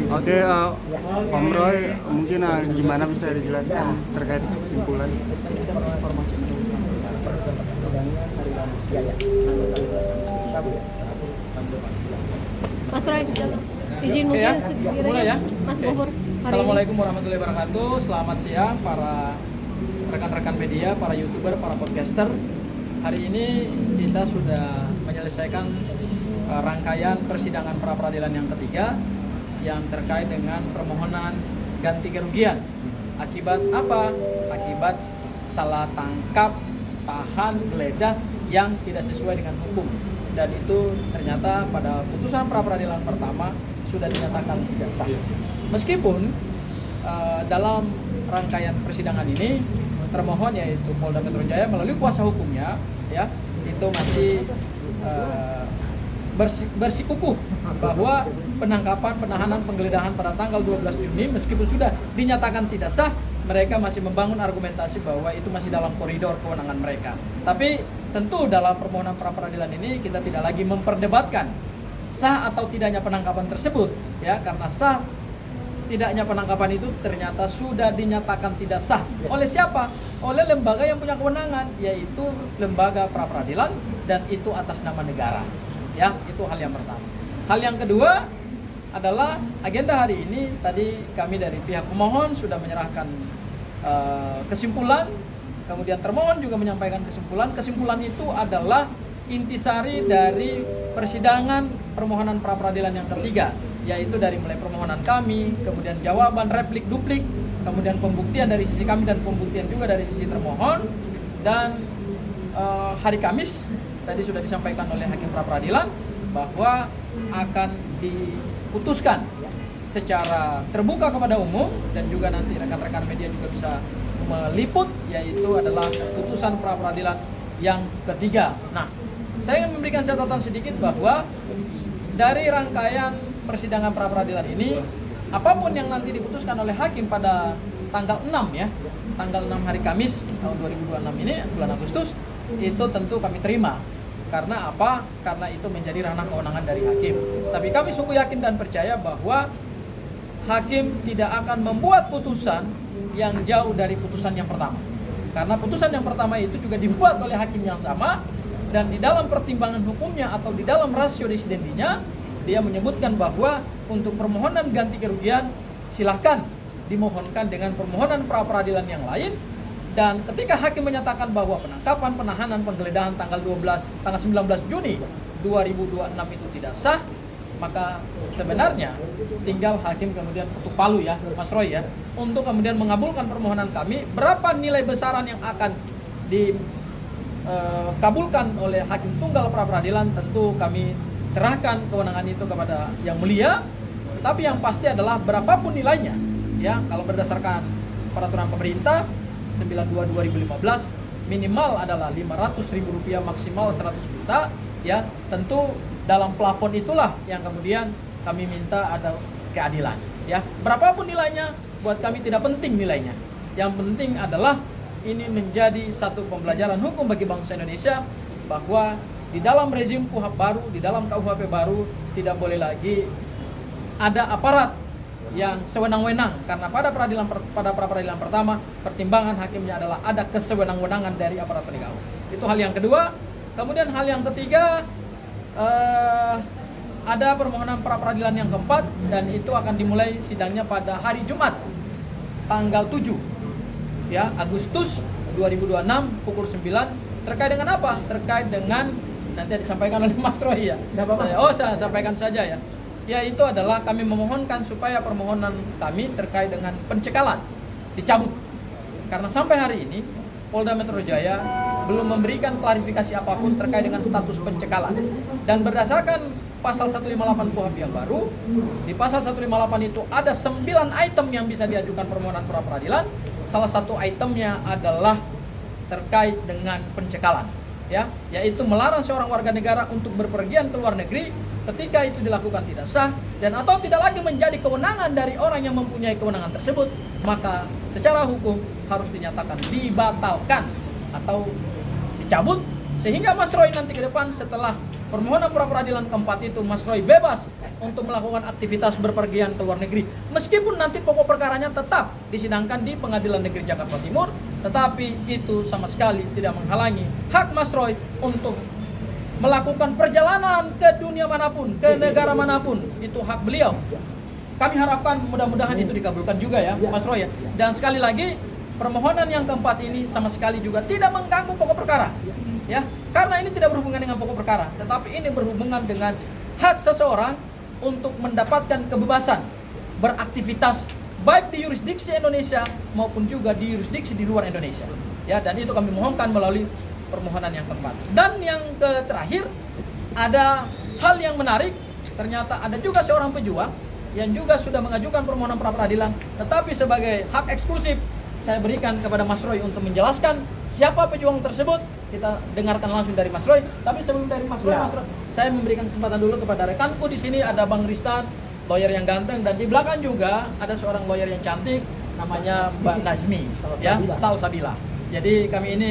Oke, Om Roy, mungkin gimana bisa dijelaskan terkait kesimpulan? Mas Roy, izin mungkin mulai ya. Mas Gofur. Assalamualaikum warahmatullahi wabarakatuh. Selamat siang para rekan-rekan media, para YouTuber, para podcaster. Hari ini kita sudah menyelesaikan rangkaian persidangan pra peradilan yang ketiga yang terkait dengan permohonan ganti kerugian. Akibat apa? Akibat salah tangkap, tahan, geledah yang tidak sesuai dengan hukum. Dan itu ternyata pada putusan pra peradilan pertama sudah dinyatakan tidak sah. Meskipun dalam rangkaian persidangan ini termohon yaitu Polda Metro Jaya melalui kuasa hukumnya ya itu masih bersikukuh bahwa penangkapan, penahanan, penggeledahan pada tanggal 12 Juni meskipun sudah dinyatakan tidak sah, mereka masih membangun argumentasi bahwa itu masih dalam koridor kewenangan mereka. Tapi tentu dalam permohonan pra peradilan ini kita tidak lagi memperdebatkan sah atau tidaknya penangkapan tersebut ya, karena sah tidaknya penangkapan itu ternyata sudah dinyatakan tidak sah. Oleh siapa? Oleh lembaga yang punya kewenangan, yaitu lembaga pra peradilan, dan itu atas nama negara. Ya, itu hal yang pertama. Hal yang kedua adalah agenda hari ini tadi kami dari pihak pemohon sudah menyerahkan kesimpulan, kemudian termohon juga menyampaikan kesimpulan. Kesimpulan itu adalah intisari dari persidangan permohonan pra peradilan yang ketiga, yaitu dari mulai permohonan kami, kemudian jawaban, replik, duplik, kemudian pembuktian dari sisi kami dan pembuktian juga dari sisi termohon. Dan hari Kamis tadi sudah disampaikan oleh hakim pra peradilan bahwa akan diputuskan secara terbuka kepada umum dan juga nanti rekan-rekan media juga bisa meliput, yaitu adalah putusan pra peradilan yang ketiga. Nah, saya ingin memberikan catatan sedikit bahwa dari rangkaian persidangan pra peradilan ini, apapun yang nanti diputuskan oleh hakim pada tanggal 6 ya, tanggal 6 hari Kamis tahun 2026 ini, bulan Agustus, itu tentu kami terima. Karena apa? Karena itu menjadi ranah kewenangan dari hakim. Tapi kami sungguh yakin dan percaya bahwa hakim tidak akan membuat putusan yang jauh dari putusan yang pertama. Karena putusan yang pertama itu juga dibuat oleh hakim yang sama, dan di dalam pertimbangan hukumnya atau di dalam rasio desidendinya dia menyebutkan bahwa untuk permohonan ganti kerugian silahkan dimohonkan dengan permohonan pra peradilan yang lain. Dan ketika hakim menyatakan bahwa penangkapan, penahanan, penggeledahan tanggal 19 Juni 2026 itu tidak sah, maka sebenarnya tinggal hakim kemudian ketuk palu ya, Mas Roy ya, untuk kemudian mengabulkan permohonan kami. Berapa nilai besaran yang akan dikabulkan oleh hakim tunggal pra peradilan tentu kami serahkan kewenangan itu kepada yang mulia. Tapi yang pasti adalah berapapun nilainya ya, kalau berdasarkan peraturan pemerintah 92/2015 minimal adalah Rp500.000, maksimal 100 juta ya. Tentu dalam plafon itulah yang kemudian kami minta ada keadilan ya. Berapapun nilainya buat kami tidak penting nilainya. Yang penting adalah ini menjadi satu pembelajaran hukum bagi bangsa Indonesia bahwa di dalam rezim KUHP baru, di dalam KUHP baru tidak boleh lagi ada aparat yang sewenang-wenang, karena pada pra peradilan pertama pertimbangan hakimnya adalah ada kesewenang-wenangan dari aparat penegak hukum. Itu hal yang kedua. Kemudian hal yang ketiga, ada permohonan pra peradilan yang keempat, dan itu akan dimulai sidangnya pada hari Jumat tanggal 7 ya, Agustus 2026 pukul 9. Terkait dengan apa? Terkait dengan nanti disampaikan oleh Mas Roy ya. Saya sampaikan saja ya. Yaitu adalah kami memohonkan supaya permohonan kami terkait dengan pencekalan dicabut. Karena sampai hari ini Polda Metro Jaya belum memberikan klarifikasi apapun terkait dengan status pencekalan. Dan berdasarkan pasal 158 KUHP yang baru, di pasal 158 itu ada 9 item yang bisa diajukan permohonan pra peradilan. Salah satu itemnya adalah terkait dengan pencekalan ya, yaitu melarang seorang warga negara untuk berpergian ke luar negeri ketika itu dilakukan tidak sah dan atau tidak lagi menjadi kewenangan dari orang yang mempunyai kewenangan tersebut, maka secara hukum harus dinyatakan dibatalkan atau dicabut, sehingga Mas Roy nanti ke depan setelah permohonan pra peradilan keempat itu Mas Roy bebas untuk melakukan aktivitas berpergian ke luar negeri. Meskipun nanti pokok perkaranya tetap disidangkan di Pengadilan Negeri Jakarta Timur, tetapi itu sama sekali tidak menghalangi hak Mas Roy untuk melakukan perjalanan ke dunia manapun, ke negara manapun. Itu hak beliau. Kami harapkan mudah-mudahan itu dikabulkan juga ya, Mas Roy ya. Dan sekali lagi, permohonan yang keempat ini sama sekali juga tidak mengganggu pokok perkara. Ya, karena ini tidak berhubungan dengan pokok perkara, tetapi ini berhubungan dengan hak seseorang untuk mendapatkan kebebasan beraktivitas baik di yurisdiksi Indonesia maupun juga di yurisdiksi di luar Indonesia. Ya, dan itu kami mohonkan melalui permohonan yang keempat. Dan yang terakhir, ada hal yang menarik, ternyata ada juga seorang pejuang yang juga sudah mengajukan permohonan pra peradilan, tetapi sebagai hak eksklusif saya berikan kepada Mas Roy untuk menjelaskan siapa pejuang tersebut. Kita dengarkan langsung dari Mas Roy. Tapi sebelum dari Mas Roy, Mas Roy, saya memberikan kesempatan dulu kepada rekanku di sini, ada Bang Ristan, lawyer yang ganteng, dan di belakang juga ada seorang lawyer yang cantik, namanya Mbak Nazmi, ya, Salsabila. Jadi kami ini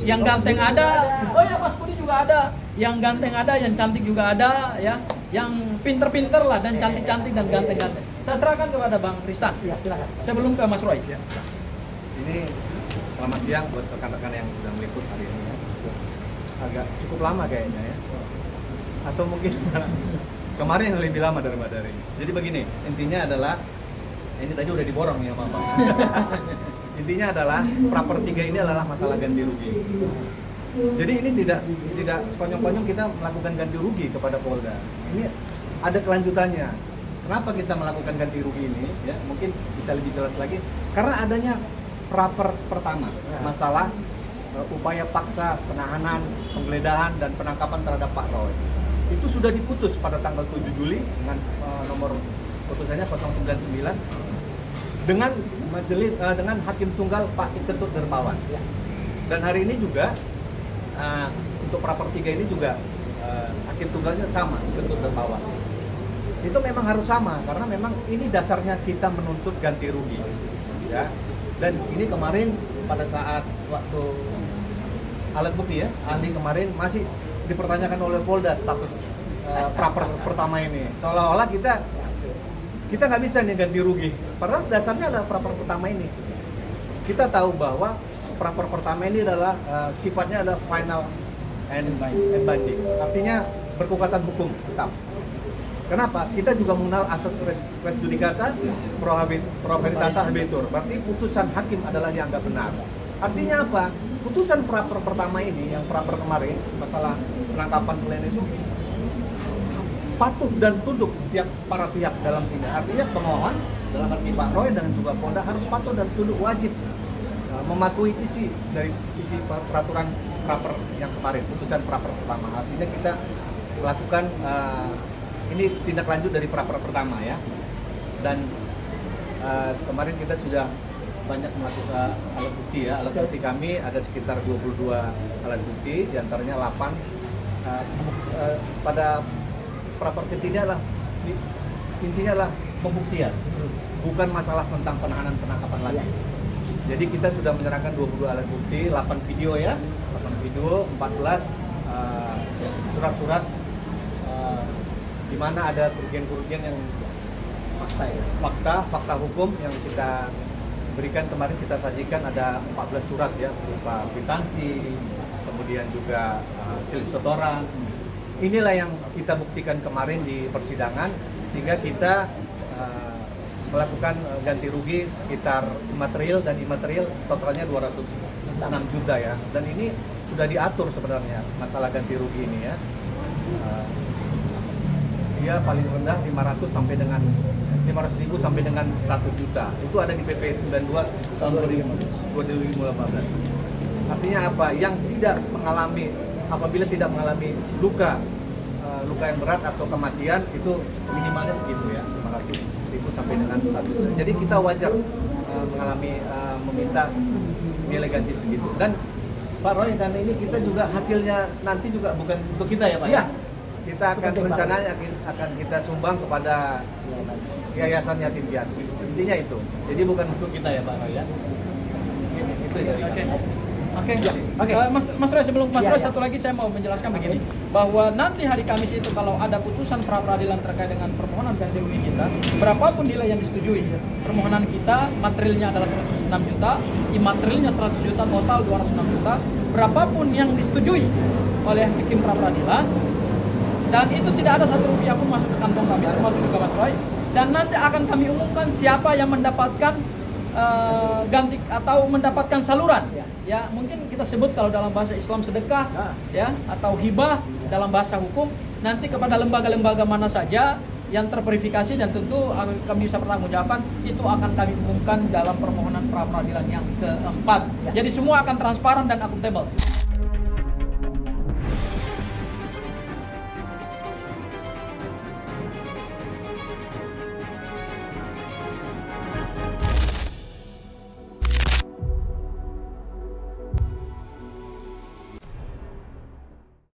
yang ganteng ada, oh ya Mas Budi juga ada, yang ganteng ada, yang cantik juga ada, ya, yang pinter-pinter lah dan cantik-cantik dan ganteng-ganteng. Saya serahkan kepada Bang Ristan. Ya, silakan. Sebelum ke Mas Roy. Ya. Ini selamat siang buat rekan-rekan yang sudah meliput hari ini ya. Agak cukup lama kayaknya ya. Atau mungkin kemarin yang lebih lama daripada hari ini. Jadi begini, intinya adalah ini tadi udah diborong ya Bapak. Intinya adalah praper 3 ini adalah masalah ganti rugi. Jadi ini tidak sekonyong-konyong kita melakukan ganti rugi kepada Polda. Ini ada kelanjutannya. Kenapa kita melakukan ganti rugi ini? Ya, mungkin bisa lebih jelas lagi. Karena adanya praper pertama, masalah upaya paksa penahanan, penggeledahan dan penangkapan terhadap Pak Roy. Itu sudah diputus pada tanggal 7 Juli dengan nomor putusannya 099 dengan majelis dengan hakim tunggal Pak Ketut Dermawan. Dan hari ini juga untuk praper 3 ini juga hakim tunggalnya sama, Ketut Dermawan. Itu memang harus sama karena memang ini dasarnya kita menuntut ganti rugi. Ya. Dan ini kemarin pada saat waktu alat bukti ya, ahli kemarin masih dipertanyakan oleh Polda status praper pertama ini. Seolah-olah kita nggak bisa nih ganti rugi. Padahal dasarnya adalah praper pertama ini. Kita tahu bahwa praper pertama ini adalah sifatnya adalah final and binding. Artinya berkekuatan hukum tetap. Kenapa? Kita juga mengenal asas res judicata pro veritate habetur. Berarti putusan hakim adalah dianggap benar. Artinya apa? Putusan praper pertama ini, yang praper kemarin, masalah penangkapan klien itu patuh dan tunduk setiap para pihak dalam sini. Artinya pemohon, dalam arti Pak Roy dan juga Polda harus patuh dan tunduk, wajib mematuhi isi peraturan praper yang kemarin, putusan praper pertama. Artinya kita melakukan ini tindak lanjut dari praper pertama ya. Dan kemarin kita sudah banyak melakukan alat bukti ya. Alat bukti kami ada sekitar 22 alat bukti, diantaranya 8 pada praper ketiga intinya adalah pembuktian, bukan masalah tentang penahanan penangkapan lagi. Jadi kita sudah menyerahkan 22 alat bukti, 8 video ya, 8 video, 14 surat-surat di mana ada kerugian-kerugian yang fakta hukum yang kita berikan. Kemarin kita sajikan ada 14 surat ya, berupa kwitansi, kemudian juga slip setoran. Inilah yang kita buktikan kemarin di persidangan, sehingga kita melakukan ganti rugi sekitar material dan imaterial totalnya 206 juta ya. Dan ini sudah diatur sebenarnya masalah ganti rugi ini ya. Dia paling rendah 500 sampai dengan 500.000 sampai dengan 100 juta. Itu ada di PP 92 tahun 2015. Artinya apa? Yang tidak mengalami, apabila tidak mengalami luka yang berat atau kematian, itu minimalnya segitu ya, 500.000 sampai dengan 100 juta. Jadi kita wajar mengalami meminta nilai ganti segitu. Dan Pak Roy, karena ini kita juga hasilnya nanti juga bukan untuk kita ya Pak ya? Kita akan rencananya akan kita sumbang kepada Yayasan Yatim Piatu. Intinya itu. Jadi bukan untuk kita ya Pak Roy ya. Itu ya. Oke. Oke. Oke. Mas Roy, sebelum Mas Iya, Roy iya. satu lagi saya mau menjelaskan begini, bahwa nanti hari Kamis itu kalau ada putusan pra peradilan terkait dengan permohonan ganti rugi kita, berapapun nilai yang disetujui, permohonan kita materialnya adalah 106 juta, imaterialnya 100 juta, total 206 juta, berapapun yang disetujui oleh hakim pra peradilan, dan itu tidak ada satu rupiah pun masuk ke kantong kami, termasuk juga Mas Roy, dan nanti akan kami umumkan siapa yang mendapatkan ganti atau mendapatkan saluran, ya mungkin kita sebut kalau dalam bahasa Islam sedekah, ya atau hibah dalam bahasa hukum, nanti kepada lembaga-lembaga mana saja yang terverifikasi dan tentu kami bisa pertanggungjawabkan, itu akan kami umumkan dalam permohonan pra peradilan yang keempat. Jadi semua akan transparan dan akuntabel.